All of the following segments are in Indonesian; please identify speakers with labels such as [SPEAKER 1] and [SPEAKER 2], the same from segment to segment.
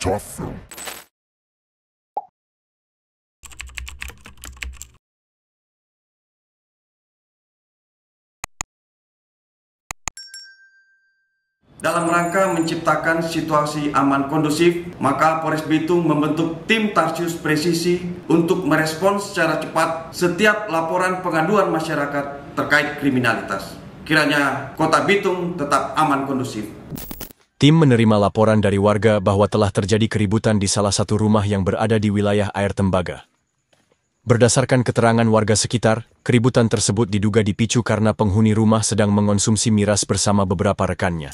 [SPEAKER 1] tough though.
[SPEAKER 2] Dalam rangka menciptakan situasi aman kondusif, maka Polres Bitung membentuk tim Tarsius Presisi untuk merespons secara cepat setiap laporan pengaduan masyarakat terkait kriminalitas. Kiranya Kota Bitung tetap aman kondusif.
[SPEAKER 3] Tim menerima laporan dari warga bahwa telah terjadi keributan di salah satu rumah yang berada di wilayah Air Tembaga. Berdasarkan keterangan warga sekitar, keributan tersebut diduga dipicu karena penghuni rumah sedang mengonsumsi miras bersama beberapa rekannya.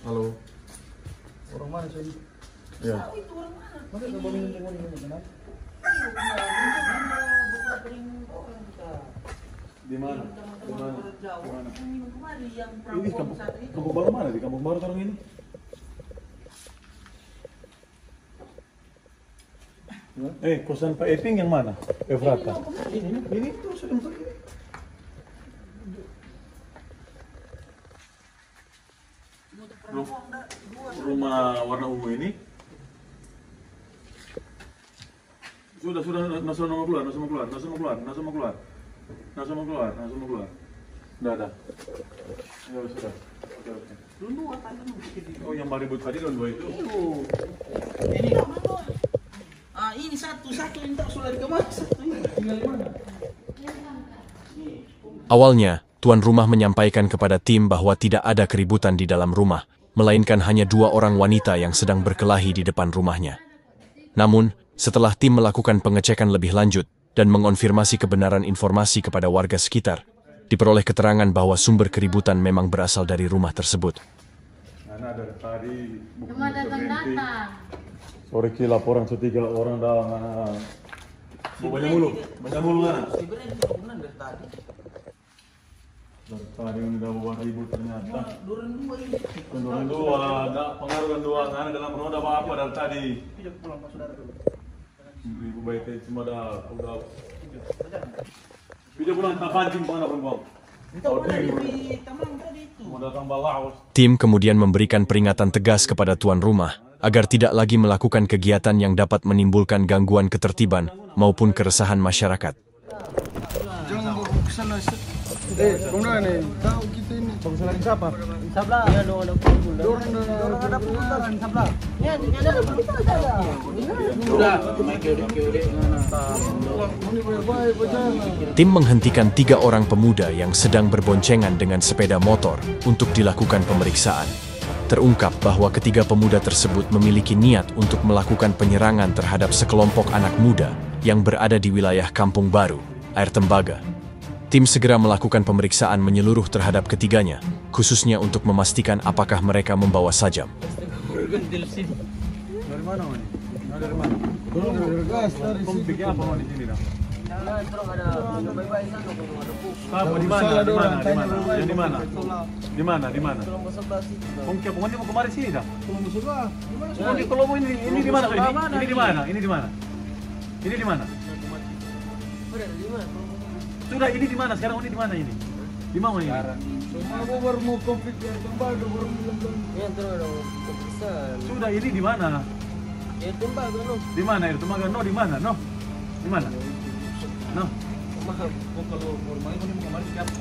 [SPEAKER 4] Halo. Orang mana sih? Ya. Masa coba minum kenapa? Di mana? Di mana? Ini kampung baru mana? Di kampung baru sekarang ini? Kosan Pak Eping yang mana? Efrata. Ini tuh sudah ini. Rumah warna ungu ini sudah nasa mau keluar. Sudah ada. Ya sudah. Oke. Oh yang ribut tadi dua itu.
[SPEAKER 5] Ini ini satu ini tak sudah dikemas. Tinggal di mana?
[SPEAKER 3] Awalnya, tuan rumah menyampaikan kepada tim bahwa tidak ada keributan di dalam rumah, melainkan hanya 2 orang wanita yang sedang berkelahi di depan rumahnya. Namun, setelah tim melakukan pengecekan lebih lanjut dan mengonfirmasi kebenaran informasi kepada warga sekitar, diperoleh keterangan bahwa sumber keributan memang berasal dari rumah tersebut.
[SPEAKER 6] Cuma datang-datang.
[SPEAKER 4] Sore ki laporan 3 orang dah. Banyak mulu mana? Tadi udah bawa ribut ternyata. Duren dua, ada pengaruh dua, karena dalam roda apa dari tadi.
[SPEAKER 5] Pulang Pak Saudara dulu.
[SPEAKER 4] Ibu baik cuma udah. Video pulang tak pancing mana perempuan.
[SPEAKER 3] Tim kemudian memberikan peringatan tegas kepada tuan rumah agar tidak lagi melakukan kegiatan yang dapat menimbulkan gangguan ketertiban maupun keresahan masyarakat.
[SPEAKER 5] Jangan bawa ke sana. Kemana nih? Tahu kita ini. Bagus lagi siapa? Sabla. Ya, ada pun. Dorang ada pun sabla. Ya, ada pun ada. Sudah.
[SPEAKER 3] Tim menghentikan 3 orang pemuda yang sedang berboncengan dengan sepeda motor untuk dilakukan pemeriksaan. Terungkap bahwa ketiga pemuda tersebut memiliki niat untuk melakukan penyerangan terhadap sekelompok anak muda yang berada di wilayah Kampung Baru, Air Tembaga. Tim segera melakukan pemeriksaan menyeluruh terhadap ketiganya, khususnya untuk memastikan apakah mereka membawa sajam.
[SPEAKER 4] Dari mana ini? Dari mana? Dari gas, dari sini. Bikin apa di sini dah? Apa di mana? Di mana? Mungkin pokoknya mau kemari sini dah. Ini kalau mau ini di mana? Ini di mana? Sudah ini di mana? Sekarang ini di mana ini? Di mana ini?
[SPEAKER 5] Aku baru mau konflik yang Tembaga baru bilang. Ya,
[SPEAKER 4] sudah ini di mana?
[SPEAKER 5] Ya, Tembaga no.
[SPEAKER 4] Di mana itu? Tembaga no di mana? No. Di mana? No.
[SPEAKER 5] Mahal.
[SPEAKER 4] Kalau formalnya kan kemarin siapa?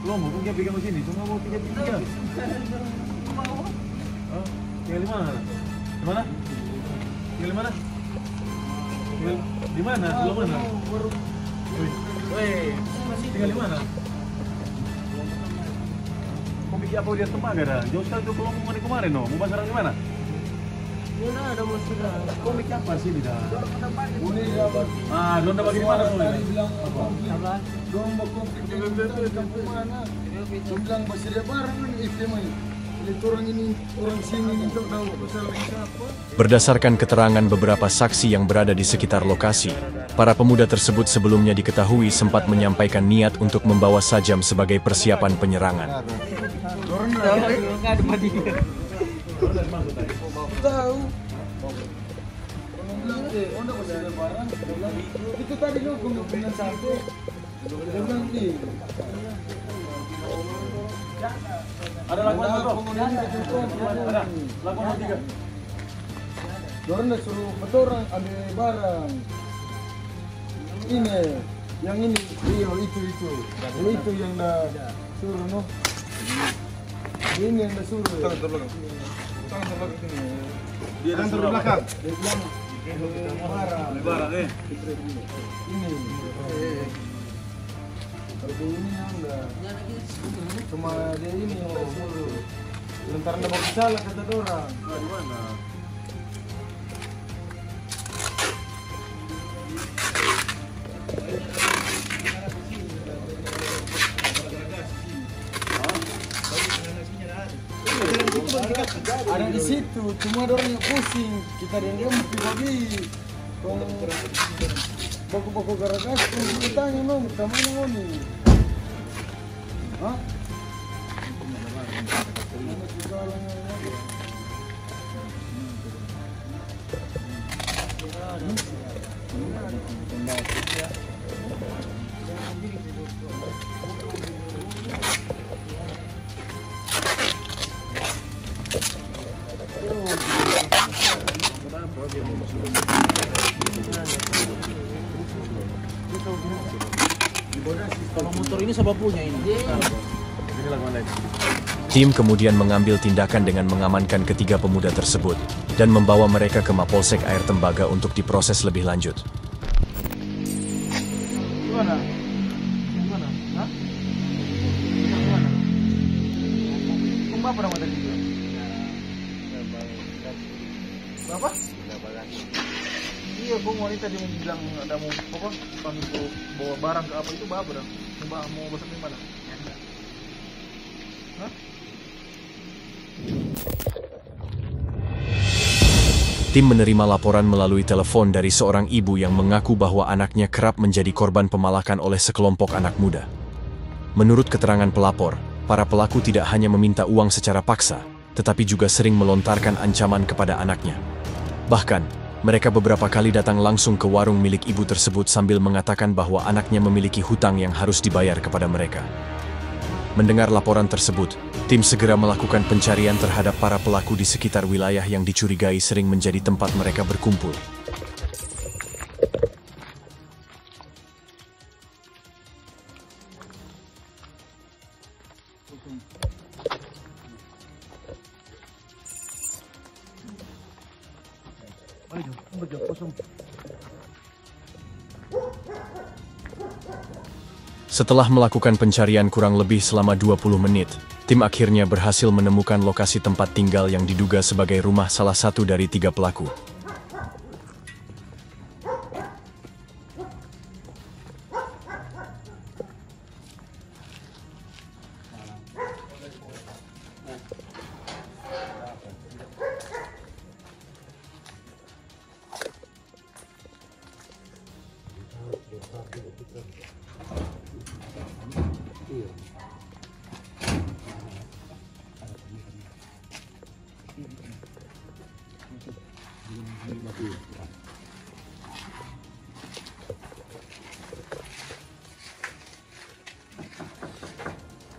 [SPEAKER 4] Belum, mungkin dia pegang sini. Cuma mau 3. Tinggal di mana? Di mana? Tinggal di mana? Di mana? Belum mana? Tinggal di mana? bikin apa lihat tembaga dah. Jauh sekali tuh kalau mau kemarin no. Mau basarang di mana?
[SPEAKER 5] Ya ada masalah.
[SPEAKER 4] Kau bikin apa sih di dah?
[SPEAKER 5] Ini dapat.
[SPEAKER 4] Ah, belum dapat di mana tuh?
[SPEAKER 5] Bilang apa? Dong mau konflik dengan mana? Bilang bersedia barang itu mah. Orang ini, orang sini ini tahu masalah apa.
[SPEAKER 3] Berdasarkan keterangan beberapa saksi yang berada di sekitar lokasi, para pemuda tersebut sebelumnya diketahui sempat menyampaikan niat untuk membawa sajam sebagai persiapan penyerangan.
[SPEAKER 5] Tahu. Itu tadi lo kemungkinan satu. Dia bilang nih.
[SPEAKER 4] Ada laporan tuh. Ada. Laporan 3.
[SPEAKER 5] Dorong suruh betorang ambil barang. Ini, yang ini, iya itu. Itu yang dah suruh no. Ini yang dah suruh. Tangan terbelakang sini.
[SPEAKER 4] Dia dan terbelakang.
[SPEAKER 5] Dia bilang barang. Ini. Kalau ini anda. Cuma dia ini yang dah suruh. Lantaran dah mau salah kata dorang.
[SPEAKER 4] Di mana?
[SPEAKER 5] Ada di situ, cuma dorang yang pusing. Kita dia mesti bagi. Baku-baku garagas, kita tanya no, kita mana ni? Hah?
[SPEAKER 1] Kalau motor ini siapa punya ini?
[SPEAKER 3] Tim kemudian mengambil tindakan dengan mengamankan ketiga pemuda tersebut dan membawa mereka ke Mapolsek Air Tembaga untuk diproses lebih lanjut.
[SPEAKER 5] Gimana? Gimana? Hah? Gimana? Kung berapa nama tadi? Berapa? Iya, kung wanita dia bilang ada mau apa? Kami bawa barang ke apa itu berapa dah? Mau besar di mana? Hah?
[SPEAKER 3] Tim menerima laporan melalui telepon dari seorang ibu yang mengaku bahwa anaknya kerap menjadi korban pemalakan oleh sekelompok anak muda. Menurut keterangan pelapor, para pelaku tidak hanya meminta uang secara paksa, tetapi juga sering melontarkan ancaman kepada anaknya. Bahkan, mereka beberapa kali datang langsung ke warung milik ibu tersebut sambil mengatakan bahwa anaknya memiliki hutang yang harus dibayar kepada mereka. Mendengar laporan tersebut, tim segera melakukan pencarian terhadap para pelaku di sekitar wilayah yang dicurigai sering menjadi tempat mereka berkumpul. Setelah melakukan pencarian kurang lebih selama 20 menit, tim akhirnya berhasil menemukan lokasi tempat tinggal yang diduga sebagai rumah salah satu dari 3 pelaku.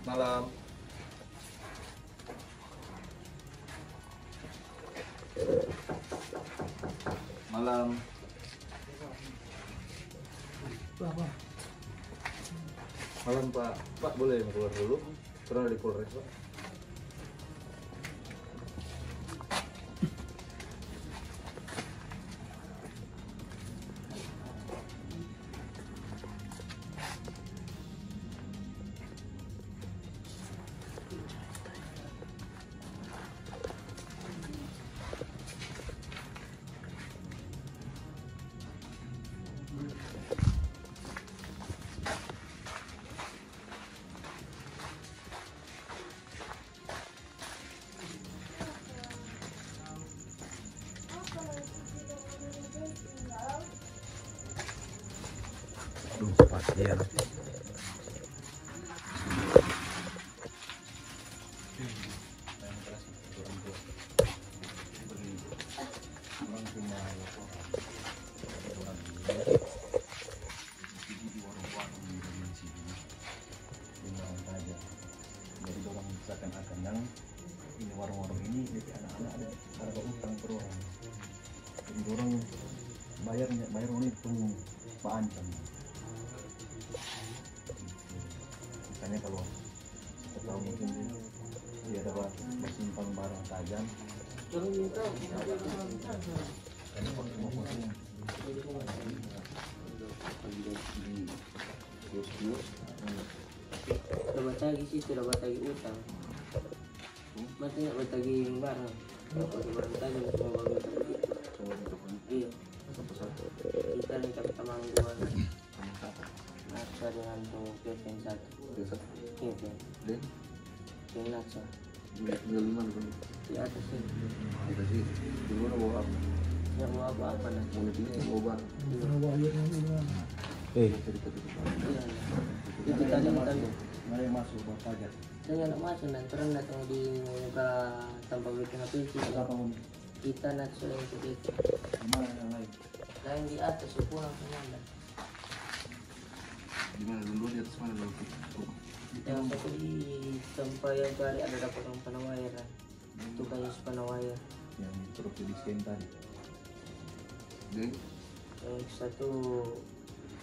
[SPEAKER 2] Malam. Malam. Malam Pak. Pak boleh keluar dulu? Pernah di Polres Pak?
[SPEAKER 1] Iya.
[SPEAKER 7] Jadi orang seakan-akan yang ini warung-warung ini jadi anak-anak ada utang per orang. Jadi orang bayar orang itu Pak Ancam. Misalnya kalau setelah mungkin dia ada bersimpan barang tajam.
[SPEAKER 8] Dapat lagi sih, dapat lagi utang. Mati nggak bertagi barang. Kalau barang tajam semua bagus. Iya. Kita nih kami tamangguan. Naksa dengan tuh yang satu. Iya. Yang naksa. Di atas sih.
[SPEAKER 7] Di mana bawa apa?
[SPEAKER 8] Yang mau apa nak?
[SPEAKER 7] Mau ini bawa barang.
[SPEAKER 8] Iya. Itu tadi makan.
[SPEAKER 7] Mari masuk buat pajak.
[SPEAKER 8] Saya nak masuk dan terang datang di muka tanpa bikin HP sih. Kita nak sudah itu.
[SPEAKER 7] Mana yang lain?
[SPEAKER 8] Lain di atas pulang kemana?
[SPEAKER 7] Di mana dulu di atas mana dulu?
[SPEAKER 8] Yang satu di tempat yang kali ada dapat orang Panawairan. Itu kayak Panawairan.
[SPEAKER 7] Yang terus di scan tadi.
[SPEAKER 8] Yang satu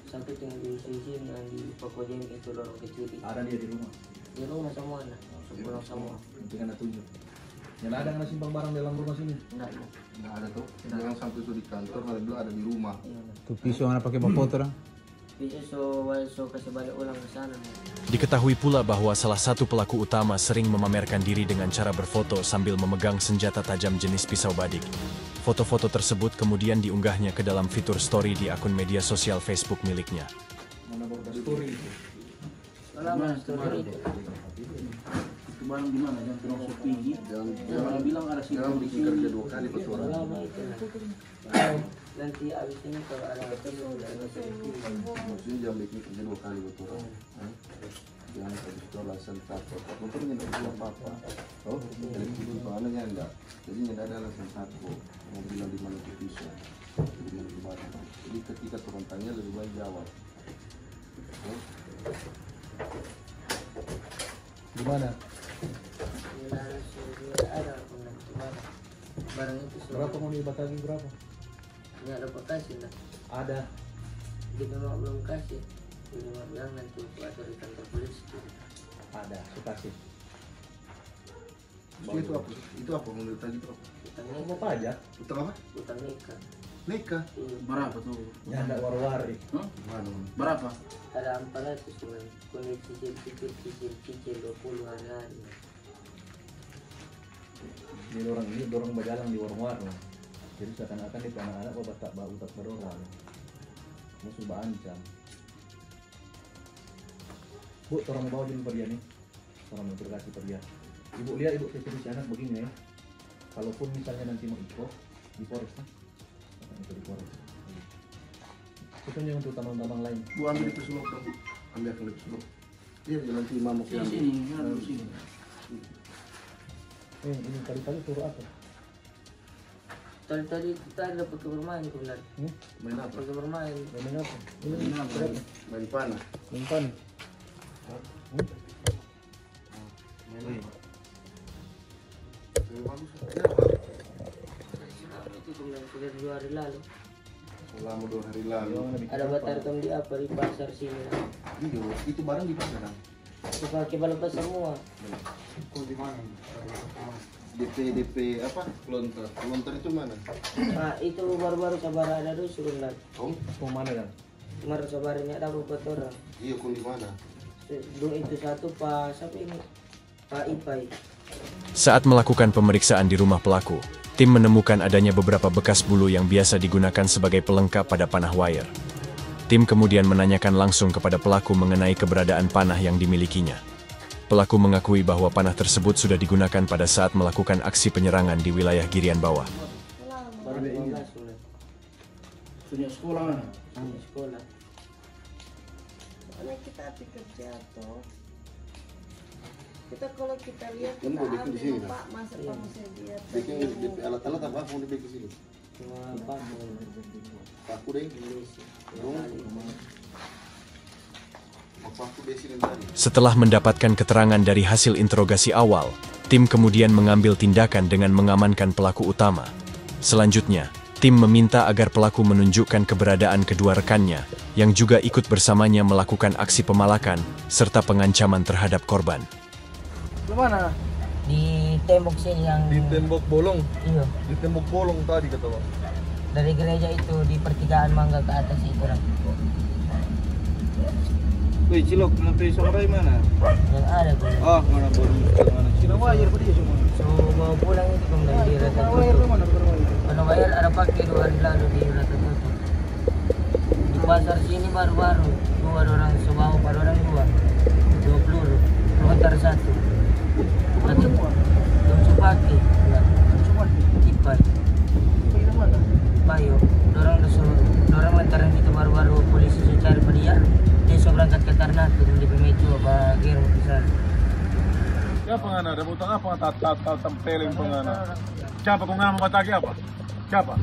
[SPEAKER 8] tinggal di sini yang di Pakojen itu lorong kecil.
[SPEAKER 7] Ada dia di rumah.
[SPEAKER 8] Di rumah semua nak. Pulang semua.
[SPEAKER 7] Nanti kan ada tunjuk. Yang ada nggak simpang barang dalam rumah sini?
[SPEAKER 8] Enggak.
[SPEAKER 7] Nggak ada tuh. Jangan sampai itu di kantor, kalau dulu ada di rumah.
[SPEAKER 8] Iya.
[SPEAKER 1] Tuh pisau mana pakai foto orang?
[SPEAKER 8] Bisa so kasih balik ulang ke sana.
[SPEAKER 3] Diketahui pula bahwa salah satu pelaku utama sering memamerkan diri dengan cara berfoto sambil memegang senjata tajam jenis pisau badik. Foto-foto tersebut kemudian diunggahnya ke dalam fitur story di akun media sosial Facebook miliknya.
[SPEAKER 7] Mana border story itu?
[SPEAKER 8] Lama story itu.
[SPEAKER 7] Itu barang di mana? Jangan terlalu tinggi. Jangan bilang ada simpang di sini. Kerja 2 kali pas orang.
[SPEAKER 8] Lama itu. Nanti abis ini kalau ada hotel
[SPEAKER 7] Maksudnya jangan bikin kerja 2 kali buat orang. Jangan habis itu alasan satu. Motornya tidak apa-apa. Oh, elektrik soalnya enggak. Jadi tidak ada alasan satu. Mau bilang di mana itu bisa. Jadi di mana. Jadi ketika turun tanya lebih baik jawab. Di mana?
[SPEAKER 8] ada barang itu
[SPEAKER 7] Berapa mau dibagi berapa?
[SPEAKER 8] nggak dapat kasih lah.
[SPEAKER 7] Ada.
[SPEAKER 8] Dia memang belum kasih. Dia memang bilang nanti ada di kantor polisi.
[SPEAKER 7] Ada, kasih. Itu apa? Itu apa mau ditagi itu apa?
[SPEAKER 8] Utang
[SPEAKER 7] Mau
[SPEAKER 8] nikah.
[SPEAKER 7] pajak? Utang apa?
[SPEAKER 8] Utang nikah.
[SPEAKER 7] Nikah.
[SPEAKER 4] Berapa tuh?
[SPEAKER 7] Ya ada war-wari. Mana?
[SPEAKER 4] Berapa?
[SPEAKER 8] Ada 400 dengan kondisi cicil 20 hari.
[SPEAKER 7] Jadi orang ini dorong berjalan di warung-warung. Jadi seakan-akan itu anak-anak tak bau tak berorang. Musuh ancam. Bu, orang mau bawa dulu per dia nih. Orang mau kasih per dia. Ibu lihat ibu si anak begini ya. Kalaupun misalnya nanti mau ikut di Polres kan? Itu di Polres. Itu jangan untuk tambang-tambang lain. Bu ambil itu suluk dong. Ambil itu suluk. Iya nanti mamuk yang
[SPEAKER 4] Sini, harus sini.
[SPEAKER 7] ini tadi suruh apa?
[SPEAKER 8] Tadi kita ada pakai bermain kebenar.
[SPEAKER 7] Main apa?
[SPEAKER 8] Pakai bermain.
[SPEAKER 7] Main apa? Main panah.
[SPEAKER 1] Main panah.
[SPEAKER 8] Itu kebenar sudah 2 hari lalu.
[SPEAKER 7] Selama 2 hari lalu.
[SPEAKER 8] Ada batarkom di apa di pasar sini.
[SPEAKER 7] Iya, itu barang di pasaran.
[SPEAKER 8] Itu pakai balap semua.
[SPEAKER 5] Di mana?
[SPEAKER 7] DP apa? Lontar itu mana?
[SPEAKER 8] Nah itu baru-baru sabar ada tuh suruh lihat.
[SPEAKER 7] Oh, mana kan?
[SPEAKER 8] Kemarin sabarnya ada beberapa orang.
[SPEAKER 7] Iya, kun di mana?
[SPEAKER 8] Dulu itu satu Pak siapa ini? Pak Ipai.
[SPEAKER 3] Saat melakukan pemeriksaan di rumah pelaku, tim menemukan adanya beberapa bekas bulu yang biasa digunakan sebagai pelengkap pada panah wire. Tim kemudian menanyakan langsung kepada pelaku mengenai keberadaan panah yang dimilikinya. Pelaku mengakui bahwa panah tersebut sudah digunakan pada saat melakukan aksi penyerangan di wilayah Girian Bawah.
[SPEAKER 8] Baru 15 bulan.
[SPEAKER 4] Punya sekolah mana?
[SPEAKER 8] Punya sekolah. Karena kita kerja toh. Kita kalau kita lihat kita
[SPEAKER 5] Kan mau bikin di sini,
[SPEAKER 8] ambil Pak masa saya lihat.
[SPEAKER 5] Bikin alat-alat apa mau dibikin di sini?
[SPEAKER 8] Cuma paku.
[SPEAKER 5] Paku deh. Paku di sini tadi.
[SPEAKER 3] Setelah mendapatkan keterangan dari hasil interogasi awal, tim kemudian mengambil tindakan dengan mengamankan pelaku utama. Selanjutnya, tim meminta agar pelaku menunjukkan keberadaan kedua rekannya, yang juga ikut bersamanya melakukan aksi pemalakan, serta pengancaman terhadap korban.
[SPEAKER 5] Di mana?
[SPEAKER 8] Di tembok sini yang
[SPEAKER 5] Di tembok bolong.
[SPEAKER 8] iya.
[SPEAKER 5] Di tembok bolong tadi kata Bang.
[SPEAKER 8] Dari gereja itu di pertigaan Mangga ke atas itu orang.
[SPEAKER 5] Wih, Cilok, nanti Samurai mana?
[SPEAKER 8] Yang ada tuh.
[SPEAKER 5] Ah, mana bolong? Mana? Sinawayar pada semua.
[SPEAKER 8] So mau pulang itu kemudian di Rata
[SPEAKER 5] Sinawayar
[SPEAKER 8] Tutup.
[SPEAKER 5] mana?
[SPEAKER 8] Penawayar ada pakai 2 hari lalu di Rata Tutup. Di pasar sini baru-baru 2 orang sebawa, baru orang 2 peluru, lontar 1. Lagi belum sepaki, Ipai, Bayo, dorang lantaran itu baru-baru polisi cari dia berangkat ke Ternate di Pemecu apa Gero besar.
[SPEAKER 4] Siapa ngana? Ada butang apa? Tempelin pengana. Siapa kau ngana batagi apa? Siapa?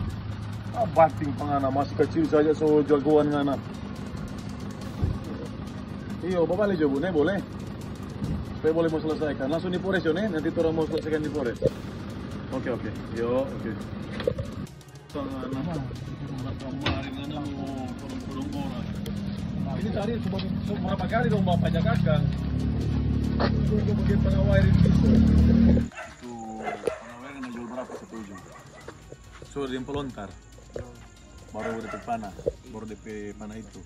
[SPEAKER 4] Bating pengana masih kecil saja so jagoan ngana. Iyo, bapak lejo bu, boleh. Supaya boleh mau selesaikan. Langsung di Polres yo, nanti orang mau selesaikan di Polres. Oke. Yo, oke. Pengana. Kemarin ngana mau tolong orang. Ini tadi berapa kali dong bapak jaga itu bagian penawar itu penawar yang jual berapa setuju sudah dia pelontar baru DP panah itu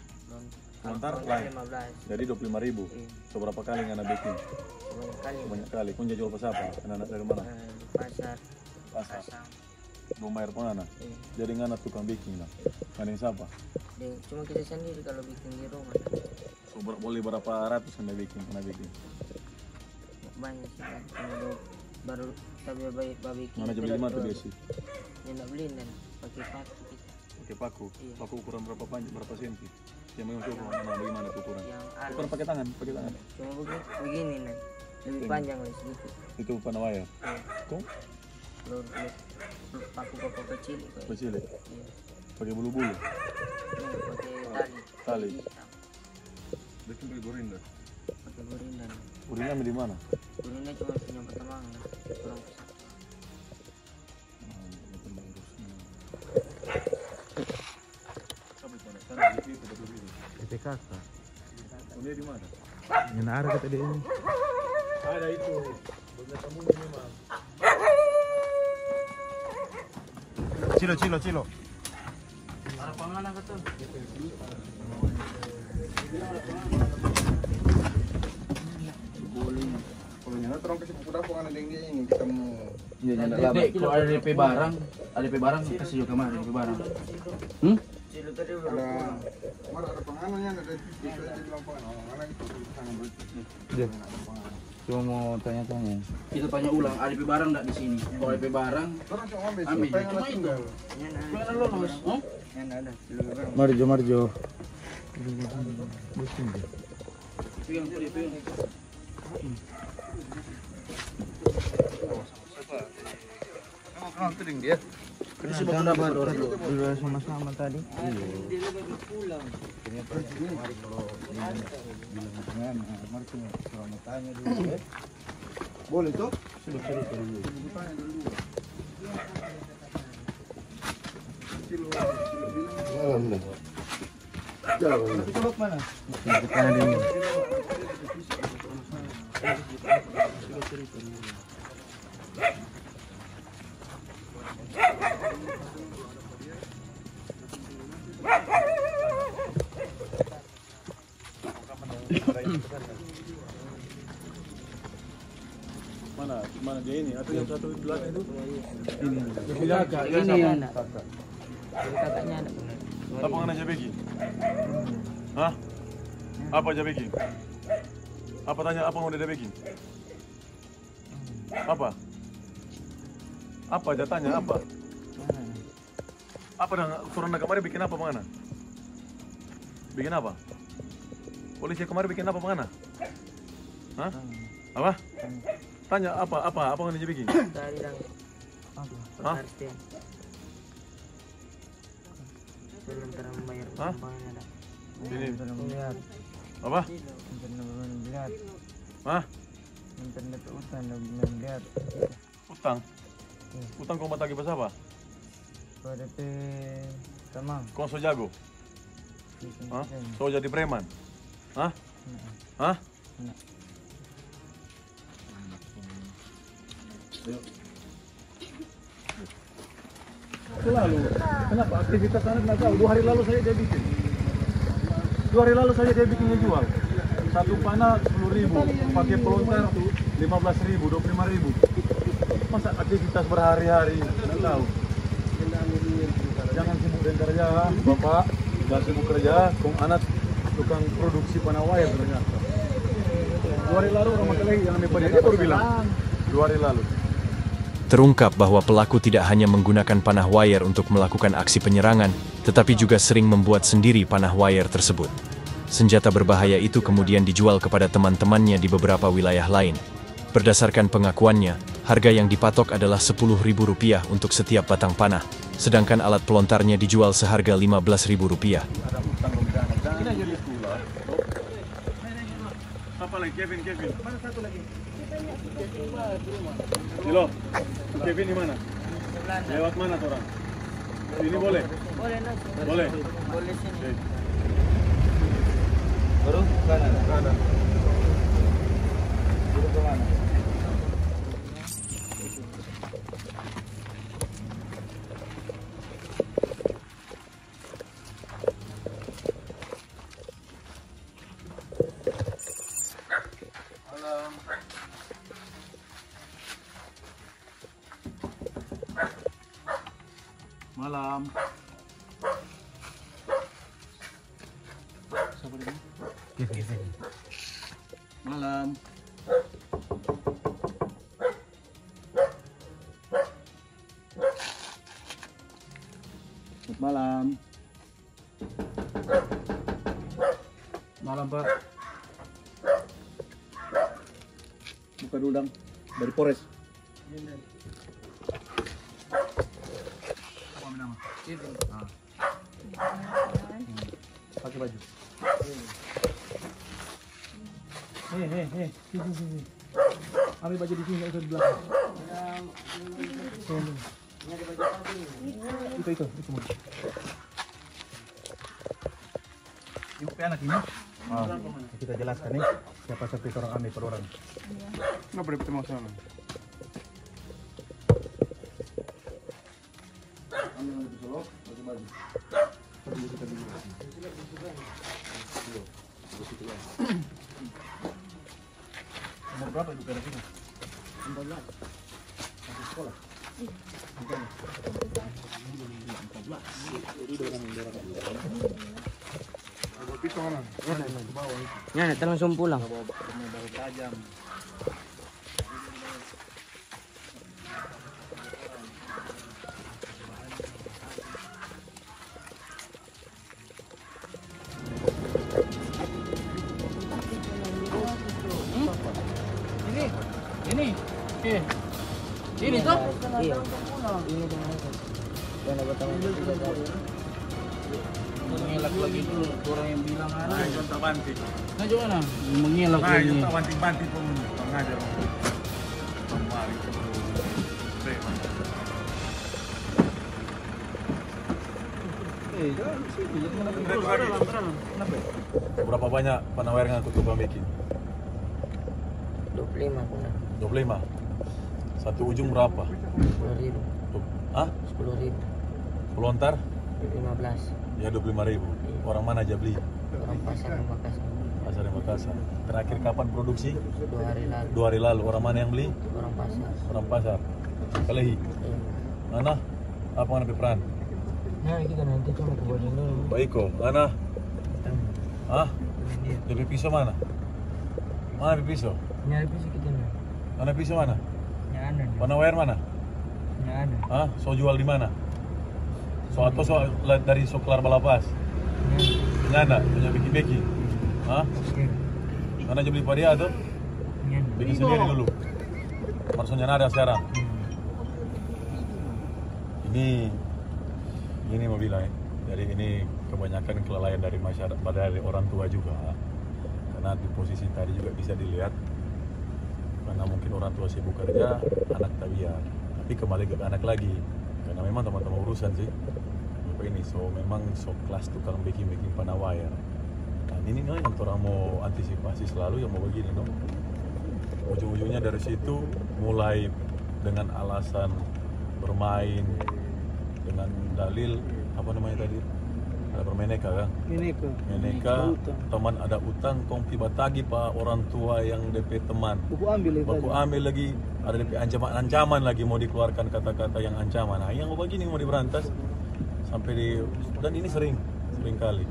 [SPEAKER 4] pelontar lain jadi 25.000 so berapa kali ngana bikin banyak kali pun jual pas apa anak dari mana pasar rumah air penana jadi ngana tukang bikin lah ngana siapa
[SPEAKER 8] cuma kita sendiri kalau bikin di rumah.
[SPEAKER 4] So, boleh berapa ratus anda bikin, pernah bikin?
[SPEAKER 8] Banyak sih kan, baru tapi bikin.
[SPEAKER 4] Mana beli mata biasa?
[SPEAKER 8] Yang nak beli dan pakai paku kita.
[SPEAKER 4] Pakai paku? Iya. Paku ukuran berapa panjang, berapa senti? Yang memang bagaimana itu ukuran? Ukuran pakai tangan.
[SPEAKER 8] Cuma begini nih, lebih panjang lah sedikit.
[SPEAKER 4] Itu panah wayar?
[SPEAKER 8] Iya.
[SPEAKER 4] Kok?
[SPEAKER 8] Paku kecil.
[SPEAKER 4] Kecil ya?
[SPEAKER 8] Iya.
[SPEAKER 4] Pakai bulu-bulu?
[SPEAKER 8] Pakai
[SPEAKER 4] tali.
[SPEAKER 5] Bikin beli gorinda.
[SPEAKER 8] Pakai gorinda.
[SPEAKER 4] Gorinda di mana?
[SPEAKER 8] Gorinda cuma punya pertama, kurang besar.
[SPEAKER 1] PPK.
[SPEAKER 4] Ini di mana?
[SPEAKER 1] Yang ada kata dia ini.
[SPEAKER 4] Ada itu. Benar kamu memang.
[SPEAKER 5] Cilo.
[SPEAKER 8] Para panganan ka to.
[SPEAKER 5] Kalau nyala terang kasih kuda penganan yang dia ini kita mau.
[SPEAKER 7] Iya, kalau ada DP barang kasih juga mana DP barang.
[SPEAKER 8] Cilo tadi udah
[SPEAKER 5] Mana ada penganannya ada di lapangan. Mana itu sana berarti.
[SPEAKER 1] Cuma mau tanya-tanya.
[SPEAKER 7] Kita tanya ulang, ada DP barang enggak di sini? Kalau DP barang,
[SPEAKER 5] Terus yang ambil
[SPEAKER 7] ambil.
[SPEAKER 5] siapa yang tinggal?
[SPEAKER 7] Mana lolos?
[SPEAKER 8] yang ada.
[SPEAKER 1] Marjo.
[SPEAKER 7] Pegang.
[SPEAKER 5] Kamu kenal tuh dia?
[SPEAKER 7] Ini si batu dapat orang tu.
[SPEAKER 1] Udah sama-sama tadi.
[SPEAKER 8] Dia lagi pulang.
[SPEAKER 1] Mari kalau bilang dengan mari kalau mau tanya dulu.
[SPEAKER 5] Boleh tuh?
[SPEAKER 1] Sudah cerita dulu.
[SPEAKER 5] Cilok mana?
[SPEAKER 1] Kita ada ini.
[SPEAKER 4] Mana dia ini? Atau yang satu di belakang itu?
[SPEAKER 8] Ini yang kakaknya ada.
[SPEAKER 4] Apa yang aja bikin? Hah? Apa aja bikin? Apa tanya apa yang udah bikin? Apa? Apa aja tanya apa? Apa dah turun kemarin bikin apa mana? Bikin apa? Polisi kemarin bikin apa pengen? Hah? Apa? Tanya apa yang dia bikin?
[SPEAKER 8] Tadi lang.
[SPEAKER 4] Hah?
[SPEAKER 8] Artian. Belum terbayar
[SPEAKER 4] Hah?
[SPEAKER 8] pembangunan ada.
[SPEAKER 4] Ini
[SPEAKER 8] Lihat.
[SPEAKER 4] apa?
[SPEAKER 8] Lihat.
[SPEAKER 4] Hah?
[SPEAKER 8] Internet utang lihat.
[SPEAKER 4] Utang? Utang kau matagi pas apa?
[SPEAKER 8] Pada tamang.
[SPEAKER 4] Kau so jago? Hah? So jadi preman? Hah? Hah?
[SPEAKER 5] Selalu. Kenapa aktivitas anak nggak tahu? 2 hari lalu saya dia bikin. 2 hari lalu saya dia bikinnya jual. Satu panah 10.000, pakai pelontar 15.000, 25.000. Masa aktivitas berhari-hari nggak tahu? Jangan sibuk dengan kerja, bapak. Jangan sibuk kerja. Kong anak tukang produksi panah wayar ternyata. 2 hari lalu orang makan lagi yang namanya dia baru bilang. 2 hari lalu.
[SPEAKER 3] Terungkap bahwa pelaku tidak hanya menggunakan panah wire untuk melakukan aksi penyerangan, tetapi juga sering membuat sendiri panah wire tersebut. Senjata berbahaya itu kemudian dijual kepada teman-temannya di beberapa wilayah lain. Berdasarkan pengakuannya, harga yang dipatok adalah Rp10.000 untuk setiap batang panah, sedangkan alat pelontarnya dijual seharga Rp15.000.
[SPEAKER 4] Apa lagi? Kevin. Mana satu lagi? Halo, Kevin di mana? Lewat mana orang? Ini boleh? Boleh.
[SPEAKER 8] Boleh sini.
[SPEAKER 1] Baru kanan. Baru ke mana?
[SPEAKER 5] Malam. Siapa dia? Kevin. Malam. Malam. Malam, Pak. Buka dulu, Dang. Dari Polres. Pakai baju. Sini. Ambil baju di sini, nggak usah di belakang. Itu mau. Ibu pe anak ini. Kita jelaskan nih siapa seperti orang ambil per orang. Nggak boleh bertemu sama. Ambil baju solo, pakai baju. Umur berapa ibu perak ini? 14. Masih sekolah? Pisau mana?
[SPEAKER 8] Yan, ito lang sumpo lang.
[SPEAKER 5] Baru tajam.
[SPEAKER 8] Ini tuh? Iya. Ini dengan itu. Dan dapat tahu juga dari.
[SPEAKER 5] Mengelak lagi dulu orang yang bilang ada.
[SPEAKER 4] Nah, itu tak banting.
[SPEAKER 5] Nah, gimana? Mengelak
[SPEAKER 4] Nah,
[SPEAKER 5] lagi.
[SPEAKER 4] itu tak banting pun pengajar. Kemarin itu preman.
[SPEAKER 5] Jangan sini. Kenapa?
[SPEAKER 4] Berapa banyak panah wire yang tutup bikin?
[SPEAKER 8] 25 pun.
[SPEAKER 4] 25. Satu ujung berapa?
[SPEAKER 8] 10.000.
[SPEAKER 4] Hah?
[SPEAKER 8] 10.000.
[SPEAKER 4] Pelontar?
[SPEAKER 8] 15.
[SPEAKER 4] Ya 25.000. Orang mana aja beli?
[SPEAKER 8] Orang pasar Makassar.
[SPEAKER 4] Pasar di Makassar. Terakhir kapan produksi?
[SPEAKER 8] 2 hari lalu.
[SPEAKER 4] 2 hari lalu. Orang mana yang beli?
[SPEAKER 8] Orang pasar.
[SPEAKER 4] Orang pasar. Kalehi.
[SPEAKER 8] Iya.
[SPEAKER 4] Mana? Apa yang peran?
[SPEAKER 8] Nah, kita nanti cuma ke bojong dulu.
[SPEAKER 4] Baiko. Mana? Hah? DP pisau mana? Mana DP pisau?
[SPEAKER 8] Nyari pisau kita nih.
[SPEAKER 4] Mana pisau mana?
[SPEAKER 8] Nyana.
[SPEAKER 4] Panah wire mana?
[SPEAKER 8] Nyana.
[SPEAKER 4] Hah? So jual di mana? So atau so dari so kelar balapas? Nyana, punya beki-beki. Hah? Karena beli pada tuh? Bikin sendiri dulu. Maksudnya ada sekarang. Ini mau bilang ya. Jadi ini kebanyakan kelalaian dari masyarakat, dari orang tua juga. Karena di posisi tadi juga bisa dilihat, karena mungkin orang tua sibuk kerja, anak tak biar. Tapi kembali ke anak lagi, karena memang teman-teman urusan sih. Apa ini memang kelas tukang bikin panah wire. Nah ini yang orang mau antisipasi selalu yang mau begini ujung-ujungnya dari situ mulai dengan alasan bermain dengan dalil apa namanya tadi, ada bermeneka kan? Meneka, teman ada utang, kong tiba tagi pak orang tua yang DP teman. Baku ambil lagi, ada DP ancaman lagi mau dikeluarkan kata-kata yang ancaman. Nah yang mau begini mau diberantas sampai dan ini sering kali.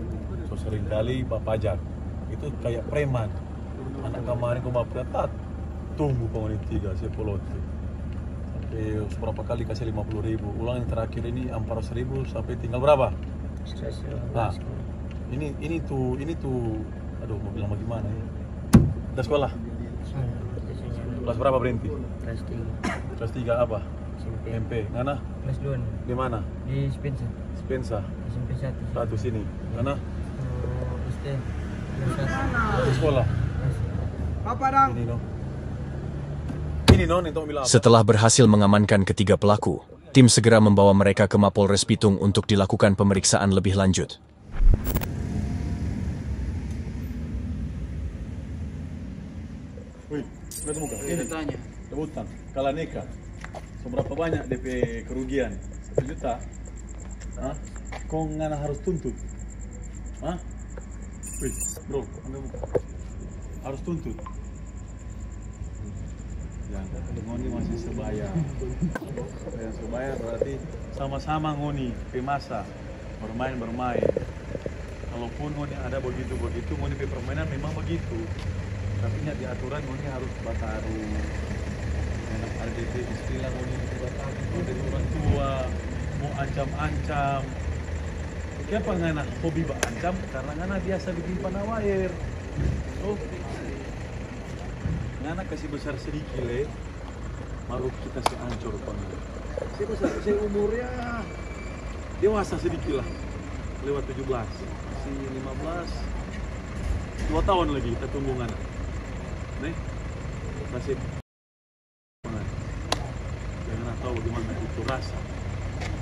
[SPEAKER 4] Sering kali pak pajak itu kayak preman. Anak kemarin kau bapak tunggu penghuni 3 saya poloti. Berapa kali kasih 50.000, ulang yang terakhir ini 400.000 sampai tinggal berapa? Nah, ini tuh, aduh mau bilang bagaimana ya? Udah sekolah? Kelas berapa berhenti? Kelas 3 apa? SMP. Ngana?
[SPEAKER 8] Kelas 2.
[SPEAKER 4] Di mana?
[SPEAKER 8] Di Spensa.
[SPEAKER 4] SMP 1. Satu sini. Ngana?
[SPEAKER 8] SD.
[SPEAKER 4] Di sekolah?
[SPEAKER 5] Apa dong?
[SPEAKER 3] Setelah berhasil mengamankan ketiga pelaku, tim segera membawa mereka ke Mapolres Bitung untuk dilakukan pemeriksaan lebih lanjut.
[SPEAKER 4] Wih, ketemu kah? Ini tanya. Debutan, kalau nikah, seberapa banyak DP kerugian? 1 juta? Hah? Kok ngana harus tuntut? Hah? Wih, bro, anda buka. Harus tuntut. Ya, ngoni masih sebaya. Yang sebaya berarti sama-sama ngoni masa bermain. Kalaupun ngoni ada begitu ngoni permainan memang begitu. Tapi di aturan ngoni harus bataru. Enak ada istilah ngoni bataru dari orang tua mau ancam-ancam. Kenapa ngana hobi ancam? Karena ngana biasa bikin panah wire. So, ngana kasih besar sedikit baru kita ancur panah. Saya umurnya dewasa sedikit lah, lewat 17, masih 15, 2 tahun lagi kita tunggu ngana. Nih, masih jangan tahu bagaimana itu rasa.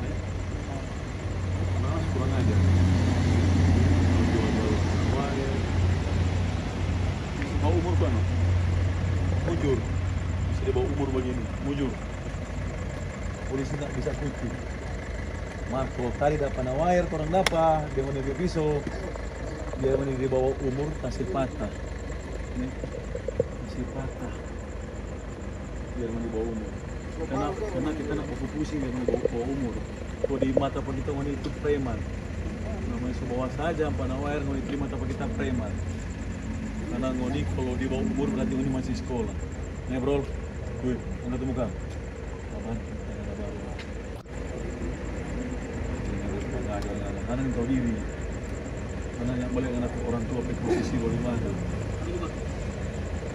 [SPEAKER 4] Nih, nah, kurang aja. Mau umur kan? Mujur, bisa dibawa umur begini, mujur. Polisi nggak bisa kunci. Marco tadi dapat nawir, orang dapat, dia mau pisau, dia mau dibawa umur, kasih patah. Nih, kasih patah. Biar mau dibawa umur. Karena kita nak pusing biar mau dibawa umur. Kalau di mata pun kita mau itu preman. Namanya sebawa saja, panawir mau diterima tapi kita preman. Karena ngoni kalau di bawah umur berarti ngoni masih sekolah. Nih bro, gue, anda temukan. Apaan? Karena yang tahu diri. Karena yang balik anak orang tua ke posisi bagaimana.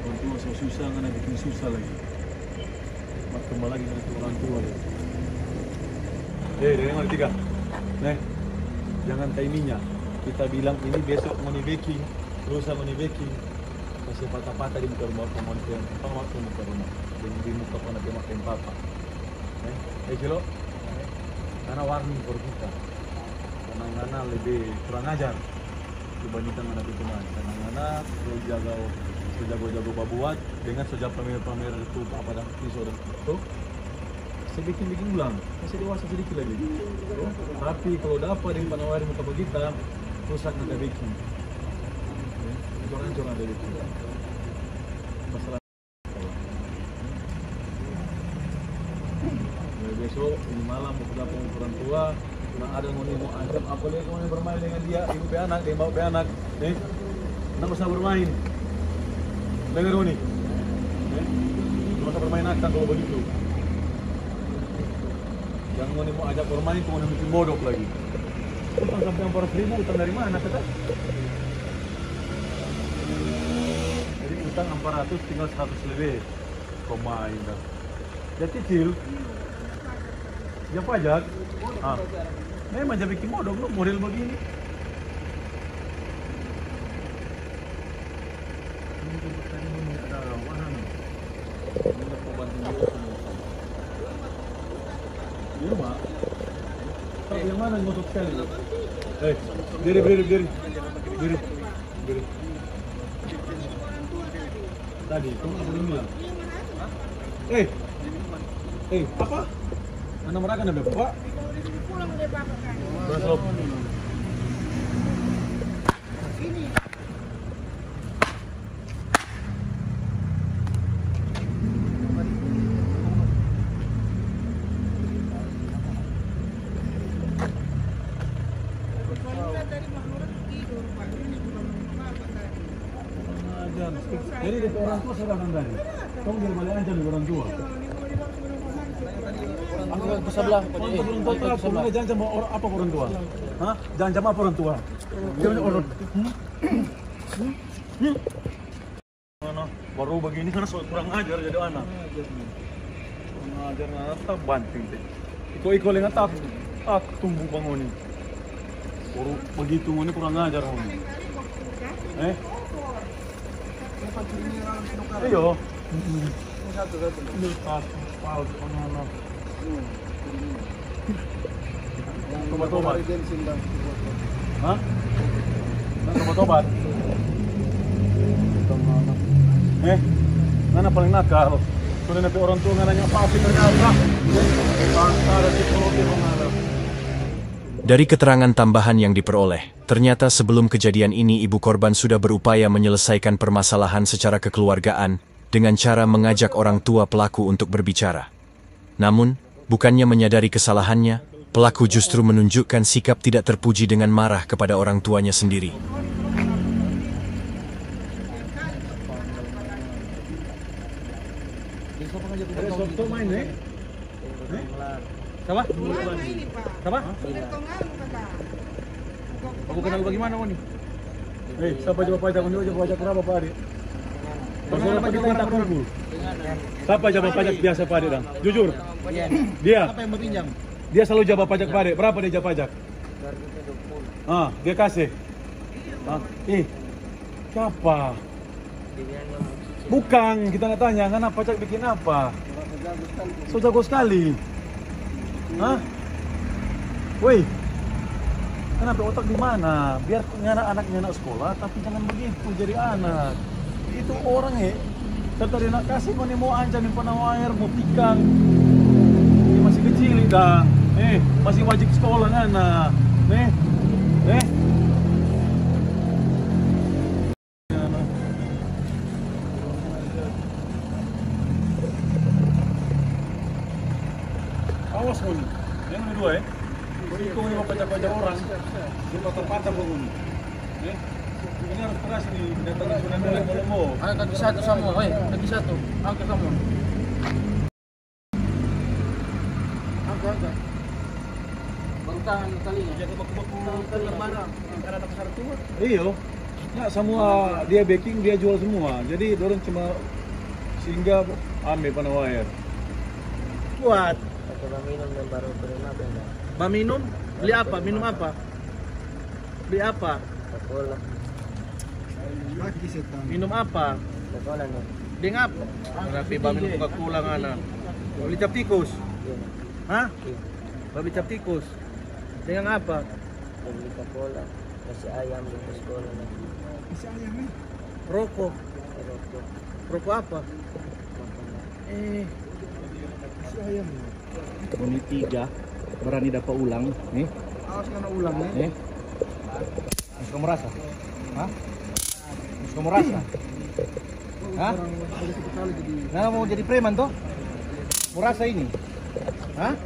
[SPEAKER 4] Orang tua susah, anak bikin susah lagi. Kembali lagi ke orang tua. Dari yang ketiga. Nih, jangan timingnya. Kita bilang ini besok ngoni baking. Berusaha menibeking, kasih patah-patah di muka rumah, kemudian waktu muka rumah, di muka pun ada makin papa. Kilo, karena warning for kita, karena lebih kurang ajar dibandingkan anak itu mah. Karena sejago-jago babuat dengan sejak pamer-pamer itu apa dan pisau dan itu, saya bikin ulang, masih dewasa sedikit lagi. Tapi kalau dapat yang penawarin muka kita, rusak kita bikin. Orang dari itu masalah besok ini malam mau ketemu orang tua nah ada mau ancam apa dia mau bermain dengan dia ibu be anak dia bawa be anak nih nggak usah bermain dengar nih nggak usah bermain akan kalau begitu jangan mau ajak bermain kemudian bikin bodok lagi utang sampai 400.000 utang dari mana kata Jadi utang 400 tinggal 100 lebih. Pemain dah. Dia cicil. Dia pajak. Ah. Memang dia bikin modal lu model begini. Iya, Mak. Yang mana ngotot sekali? Berdiri. Tadi, kamu apa bilang? Apa? Anda merakan ada Bapak?
[SPEAKER 5] Pulang deh Bapak kan.
[SPEAKER 4] Besok. Jadi dari orang tua sudah dari. Kamu biar balik aja dari orang tua.
[SPEAKER 7] Aku ke sebelah.
[SPEAKER 4] Orang tua apa? Kamu jangan sama orang apa orang tua? Hah? Jangan sama apa orang tua? Jangan orang. Mana? Baru begini karena kurang ajar jadi anak. Kurang ajar anak tak banting deh. Iko yang tak tumbuh bangun ini. Baru begitu ini kurang ajar kamu. Ayo. Satu. Tobat. Hah? Tobat. Ngana paling nakal. Sudah nabi orang tua ngananya apa-apa ternyata.
[SPEAKER 3] Dari keterangan tambahan yang diperoleh, ternyata sebelum kejadian ini ibu korban sudah berupaya menyelesaikan permasalahan secara kekeluargaan dengan cara mengajak orang tua pelaku untuk berbicara. Namun, bukannya menyadari kesalahannya, pelaku justru menunjukkan sikap tidak terpuji dengan marah kepada orang tuanya sendiri.
[SPEAKER 4] Siapa? Siapa? Aku kenal bagaimana kau ni? Siapa jawab pajak? Kau jawab pajak berapa Pak Adik? Pasal apa kita tak kumpul? Siapa jawab pajak biasa Pak Adik dah? Jujur? Dia? Siapa yang berpinjam? Dia selalu jawab pajak Pak Adik. Berapa dia jawab pajak? Dia kasih? Siapa? Bukan, kita nak tanya, ngana pajak bikin apa? So jago sekali. Hah? Woi, kenapa otak di mana? Biar anaknya anak sekolah, tapi jangan begitu jadi anak. Itu orang serta dia nak kasih kau ni mau ancamin penawar air, mau tikang. Dia masih kecil dah. Masih wajib sekolah anak. Awas kau ni. Yang kedua kau ni mau pajak-pajak orang. Dia patah-patah kau ni. Ini harus keras nih. Datang sudah mau.
[SPEAKER 7] Ayo kaki satu semua, kaki satu. Angkat semua. Angkat. Bantahan kali ini. Jaga baku-baku barang. Karena ada besar tua.
[SPEAKER 4] Iya. Ya semua dia baking dia jual semua. Jadi dorong cuma sehingga ambil penawar air.
[SPEAKER 7] Kuat.
[SPEAKER 8] Minum dan baru berapa ya?
[SPEAKER 7] Minum? Beli apa? Minum apa? Beli apa?
[SPEAKER 8] Coca-Cola.
[SPEAKER 7] Minum apa?
[SPEAKER 8] Coca-Cola nih.
[SPEAKER 7] Beli apa? Rapi minum Coca-Cola ngana. Beli cap tikus? Hah? Beli cap tikus? Dengan apa?
[SPEAKER 8] Beli Coca-Cola. Nasi ayam di sekolah lagi.
[SPEAKER 5] Nasi ayam nih.
[SPEAKER 7] Rokok?
[SPEAKER 8] Rokok.
[SPEAKER 7] Rokok apa?
[SPEAKER 5] Nasi ayam.
[SPEAKER 7] Ini 3 berani dapat ulang nih.
[SPEAKER 5] Awas kena ulang nih.
[SPEAKER 7] Kamu merasa? Hah? Kamu merasa? Hah? Nah, mau jadi preman toh? Mau rasa ini? Hah?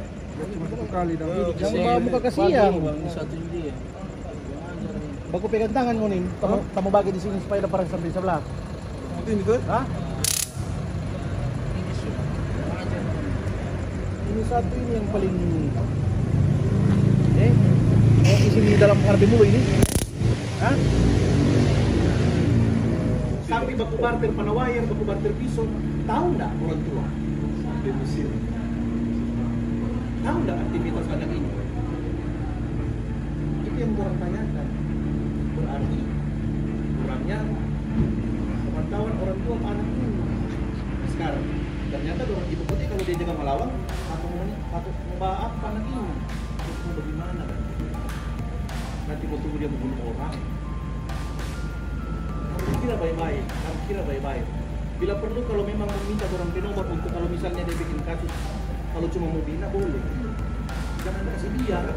[SPEAKER 5] Cuma 1 kali dah.
[SPEAKER 7] Jangan bawa muka kasihan. Baku pegang tangan kau nih. Kamu bagi di sini supaya dapat sampai sebelah.
[SPEAKER 5] Ini tuh.
[SPEAKER 7] Hah? Ini satu ini yang paling isi di dalam harbi mulu ini. Hah? Tapi baku barter panawayar, baku barter pisau, tahu nggak orang tua? Tahu nggak aktivitas anak ini? Itu yang orang tanyakan. Berarti kurangnya pengetahuan orang tua anak ini. Sekarang ternyata orang ibu kota kalau dia jaga melawan atau membawa apa anak ini? Itu bagaimana kan? Nanti mau tunggu dia membunuh orang. Kira baik-baik. Bila perlu kalau memang meminta orang penomor untuk kalau misalnya dia bikin kasus, kalau cuma mau bina boleh. Jangan kasih biar.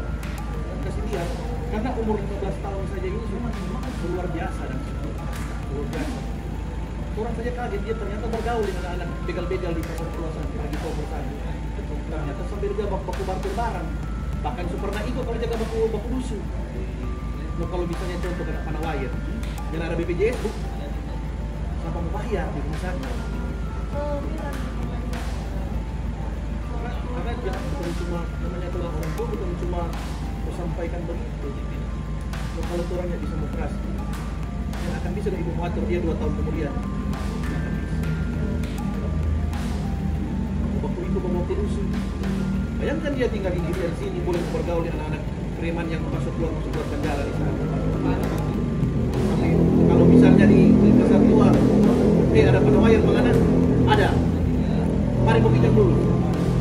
[SPEAKER 7] Karena umur 15 tahun saja ini memang luar biasa dan luar biasa. Orang saja kaget dia ternyata bergaul dengan anak begal-begal di pasar Puasan, di Bogor sana. Ternyata sambil dia baku barter barang. Bahkan pernah ikut kalau jaga baku musuh. Kalau misalnya contoh kena panawayar, yang ada BPJS bu, siapa mau bayar di rumah sakit? Karena jangan bukan cuma namanya tulang orang tua, bukan cuma sampaikan begitu. Kalau orangnya bisa mengeras, yang akan bisa ibu mengatur dia 2 tahun kemudian. Baku itu bawa rusuh. Bayangkan dia tinggal di sini, boleh bergaul dengan anak preman yang masuk keluar penjara di sana. Tapi kalau misalnya di pasar tua, ada panawayar menganak, ada. Mari mau pinjam dulu.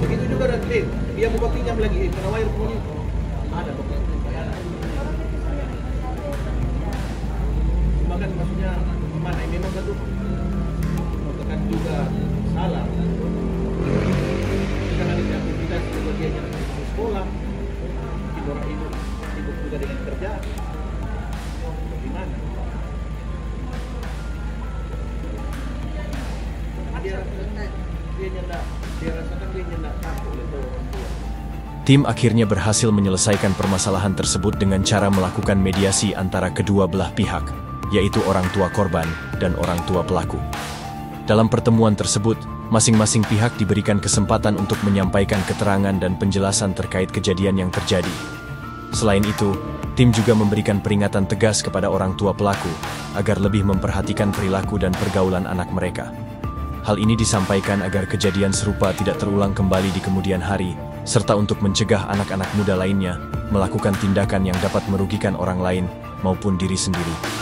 [SPEAKER 7] Begitu juga dan dia mau pinjam lagi, panawayar punya ada. Cuma kan maksudnya mana memang satu tekan juga salah. Karena ada aktivitas sebagiannya di sekolah. Orang hidup juga dengan kerja, bagaimana? Dia rasakan dia nyendak takut oleh orang tua.
[SPEAKER 3] Tim akhirnya berhasil menyelesaikan permasalahan tersebut dengan cara melakukan mediasi antara kedua belah pihak, yaitu orang tua korban dan orang tua pelaku. Dalam pertemuan tersebut, masing-masing pihak diberikan kesempatan untuk menyampaikan keterangan dan penjelasan terkait kejadian yang terjadi. Selain itu, tim juga memberikan peringatan tegas kepada orang tua pelaku agar lebih memperhatikan perilaku dan pergaulan anak mereka. Hal ini disampaikan agar kejadian serupa tidak terulang kembali di kemudian hari, serta untuk mencegah anak-anak muda lainnya melakukan tindakan yang dapat merugikan orang lain maupun diri sendiri.